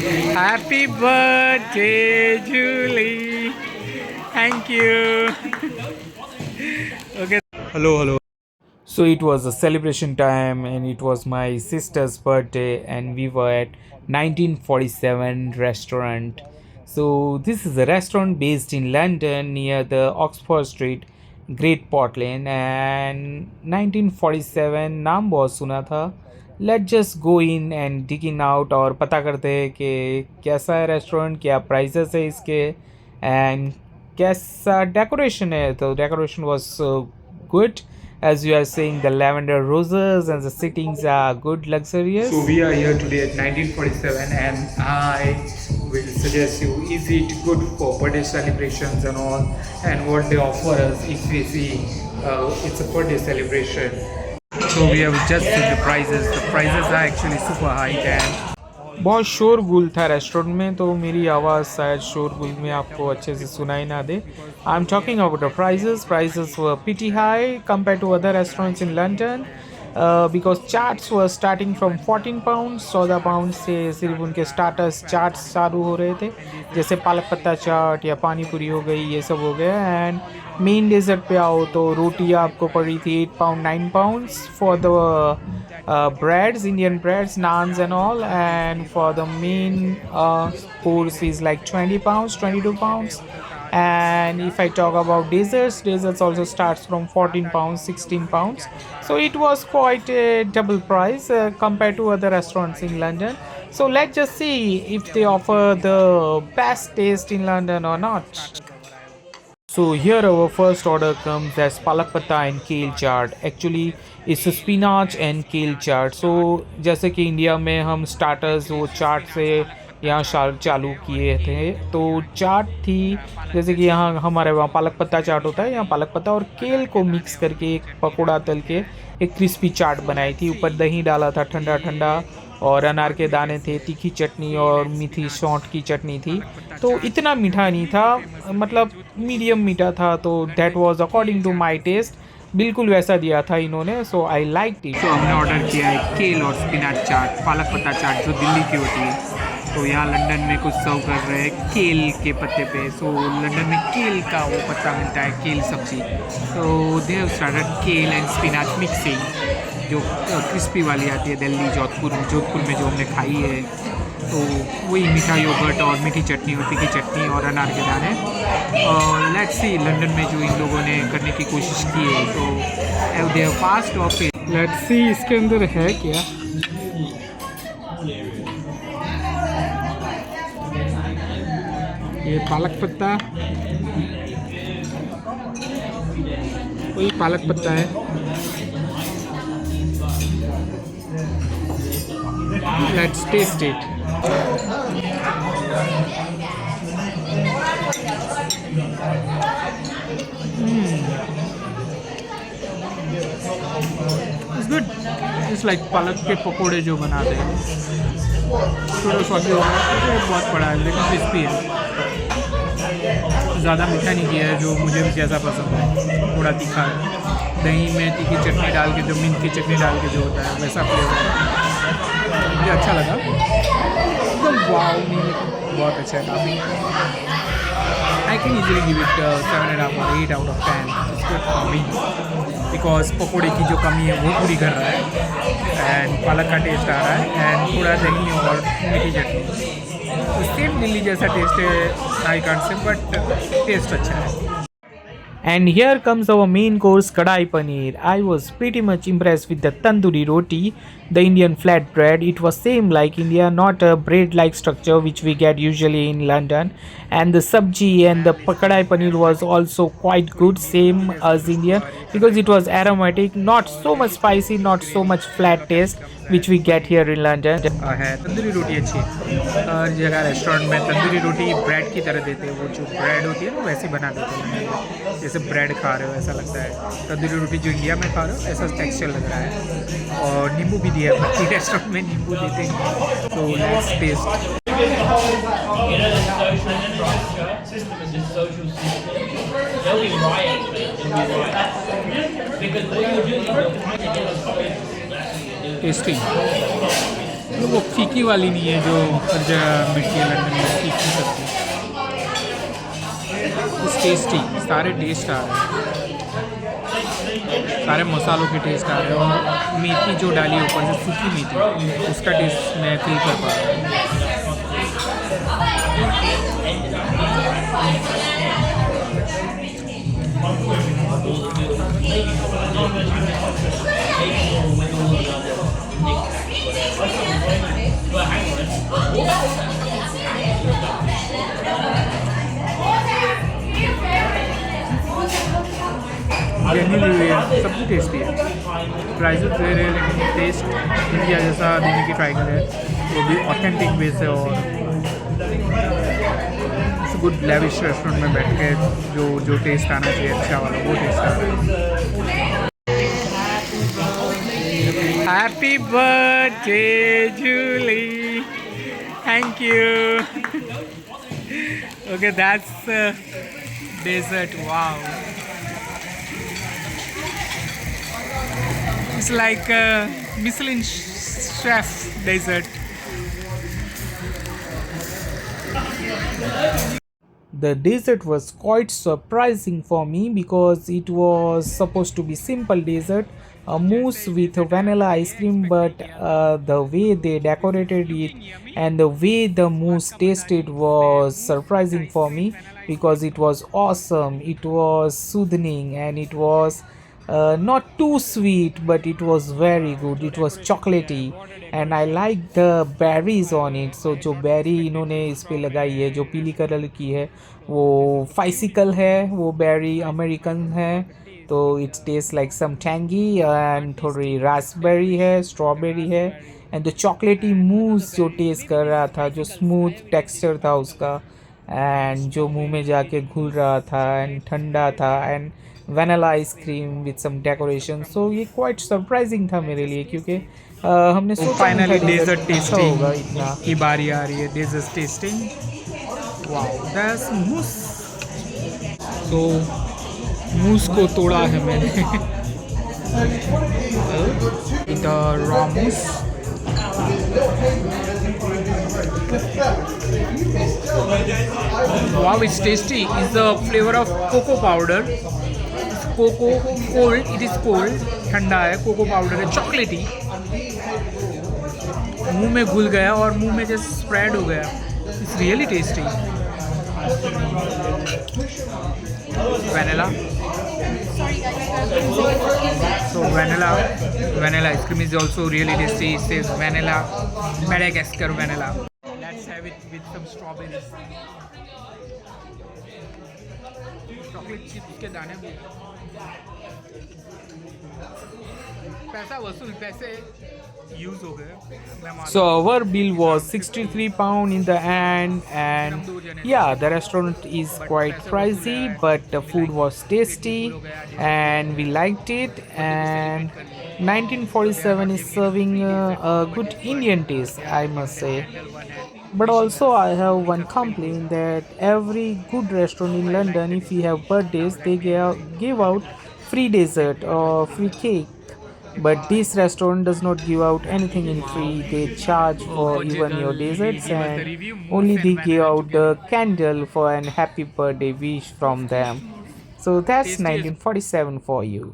Happy birthday, Julie. Thank you. Okay. Hello, hello. So it was a celebration time, and it was my sister's birthday, and we were at 1947 restaurant. So this is a restaurant based in London near the Oxford Street, Great Portland, and 1947 नाम बहुत सुना था. Let just go in and digging out और पता करते हैं कि कैसा है रेस्टोरेंट, क्या प्राइसेस है इसके, एंड कैसा डेकोरेशन है. तो decoration was good, as you are saying, the lavender roses and the sittings are good, luxurious. So we are here today at 1947, and I will suggest you, is it good for birthday celebrations and all, and what they offer us if we see it's a birthday celebration. So we have just seen the prices. The prices are actually super high, and बहुत शोरगुल था restaurant में, तो मेरी आवाज़ शायद शोरगुल में आपको अच्छे से सुनाई ना दे. I am talking about the prices were pretty high compare to other restaurants in London, because charts were starting from 14 pound. 14 pound से सिर्फ उनके स्टार्टर्स चार्ट्स चालू हो रहे थे, जैसे पालक पत्ता चाट या पानी पूरी हो गई, ये सब हो गया. एंड मेन डेजर्ट पे आओ तो रोटी आपको पड़ी थी 8 pound 9 pounds for the breads, Indian breads, naans and all, and for the main course is like 20 pounds, 22 pounds. And if I talk about desserts also starts from 14 pounds, 16 pounds. So it was quite a double price compared to other restaurants in London. So let's just see if they offer the best taste in London or not. So here our first order comes as palak patta and kale chaat. Actually it's a spinach and kale chaat. So जैसे कि India में हम starters वो चाट से यहाँ चालू किए थे, तो चाट थी जैसे कि यहाँ हमारे वहाँ पालक पत्ता चाट होता है, यहाँ पालक पत्ता और केल को मिक्स करके एक पकौड़ा तल के एक क्रिस्पी चाट बनाई थी. ऊपर दही डाला था ठंडा ठंडा, और अनार के दाने थे, तीखी चटनी और मीठी सौंठ की चटनी थी. तो इतना मीठा नहीं था, मतलब मीडियम मीठा था. तो that was according to my taste, बिल्कुल वैसा दिया था इन्होंने. So I like it. तो हमने ऑर्डर किया है केल और स्पिनाच चाट, पालक पत्ता चाट जो दिल्ली की होती है. तो यहाँ लंदन में कुछ सर्व कर रहे हैं केल के पत्ते पे. सो लंदन में केल का वो पत्ता मिलता है, केल सब्जी. तो दे हैव स्टार्टेड केल एंड स्पिनाच मिक्सिंग, जो क्रिस्पी वाली आती है दिल्ली जोधपुर में जो हमने खाई है. तो वही मीठा योगर्ट और मीठी चटनी और तीखी चटनी और अनार के दाने. और लेट्स सी लंदन में जो इन लोगों ने करने की कोशिश की है, तो they have passed of it. Let's see इसके अंदर है क्या. ये पालक पत्ता, वही पालक पत्ता है. Let's taste it. It's good. It's like पालक के पकोड़े जो बनाते हैं. थोड़ा स्वादी होगा, बहुत बड़ा है लेकिन क्रिस्पी है. ज़्यादा मीठा नहीं किया है, जो मुझे जैसा पसंद है. थोड़ा तीखा है, दही में तीखी चटनी डाल के, जो मिंट की चटनी डाल के जो होता है वैसा फ्लेवर है. मुझे अच्छा लगा एकदम. वाव, बहुत अच्छा है काफ़ी. I can easily give it 7.5 और 8 out of 10. It's good for me because पकौड़े की जो कमी है वो पूरी कर रहा है, एंड पालक का टेस्ट आ रहा है, एंड थोड़ा दही और मीठी चटनी. सेम दिल्ली जैसा टेस्ट है, I can't say, but taste अच्छा है. And here comes our main course, kadai paneer. I was pretty much impressed with the tandoori roti, the Indian flatbread. It was same like India, not a bread-like structure which we get usually in London. And the sabji and the kadai paneer was also quite good, same as Indian, because it was aromatic, not so much spicy, not so much flat taste which we get here in London. है तंदूरी रोटी अच्छी है. हर जगह restaurant में तंदूरी रोटी bread की तरह देते हैं. वो जो ब्रेड होती है ना वैसी बना देते हैं, जैसे ब्रेड खा रहे हो ऐसा लगता है. तंदूरी रोटी जो इंडिया में खा रहे हो ऐसा टेक्सचर लग रहा है. और नींबू भी दिया है, बाकी रेस्टोरेंट में नींबू देते हैं. तो लेट्स टेस्ट. टेस्टी. मतलब वो फीकी वाली नहीं है जो हर जगह मिलती है लंदन में, फीकी सब्जी। इस टेस्टी, सारे टेस्ट आ रहे हैं, सारे मसालों के टेस्ट आ रहे हैं, और मेथी जो डाली है ऊपर से, सूखी मेथी, उसका टेस्ट मैं फील कर पा रहा हूँ। जेन्युइनली सब टेस्टी है, प्राइसेस दे रहे हैं लेकिन टेस्ट इंडिया जैसा देने की ट्राई कर रहे हैं, वो भी ऑथेंटिक वे से। और इस गुड लेविश रेस्टोरेंट में बैठ के जो टेस्ट आना चाहिए अच्छा वाला, वो टेस्ट आ रहा है। Happy birthday Julie, thank you. Okay, that's dessert, wow, it's like a Michelin chef dessert. The dessert was quite surprising for me because it was supposed to be simple dessert, a mousse with vanilla ice cream, but the way they decorated it and the way the mousse tasted was surprising for me because it was awesome, it was soothing, and it was not too sweet, but it was very good. It was chocolatey, and I like the berries on it. So जो berry इन्होंने इस पे लगाई है, जो पीली colour की है, वो फाइसिकल है, वो berry अमेरिकन है, तो it tastes like some tangy, and थोड़ी raspberry है, strawberry है, and the chocolatey mousse जो taste कर रहा था, जो smooth texture था उसका, and जो मुंह में जाके घुल रहा था, and ठंडा था, and vanilla ice cream with some decoration. So ये क्वाइट सरप्राइजिंग था मेरे लिए, क्योंकि हमने सोचा फाइनली डेजर्ट टेस्टिंग होगा इतना की बारी आ रही है, dessert tasting. Wow, that's mousse. तो मूस को तोड़ा है मैंने, the raw mousse. Wow, it's tasty. It's the flavor of cocoa powder. Cocoa cold, it is cold, ठंडा है, कोको पाउडर है, चॉकलेटी, मुंह में घुल गया और मुंह में जैसे स्प्रेड हो गया। It's really tasty. Vanilla, so vanilla ice cream is also really tasty. It says vanilla, Madagascar vanilla. Let's have it with some strawberries. Chocolate chips के दाने भी, पैसा वसूल, पैसे यूज हो गए। So our bill was £63 in the end, and yeah, the restaurant is quite pricey, but the food was tasty and we liked it. And 1947 is serving a good Indian taste, I must say. But also I have one complaint that every good restaurant in London, if you have birthdays, they give out free dessert or free cake. But this restaurant does not give out anything in free. They charge for even your desserts, and only they give out the candle for an happy birthday wish from them. So that's 1947 for you.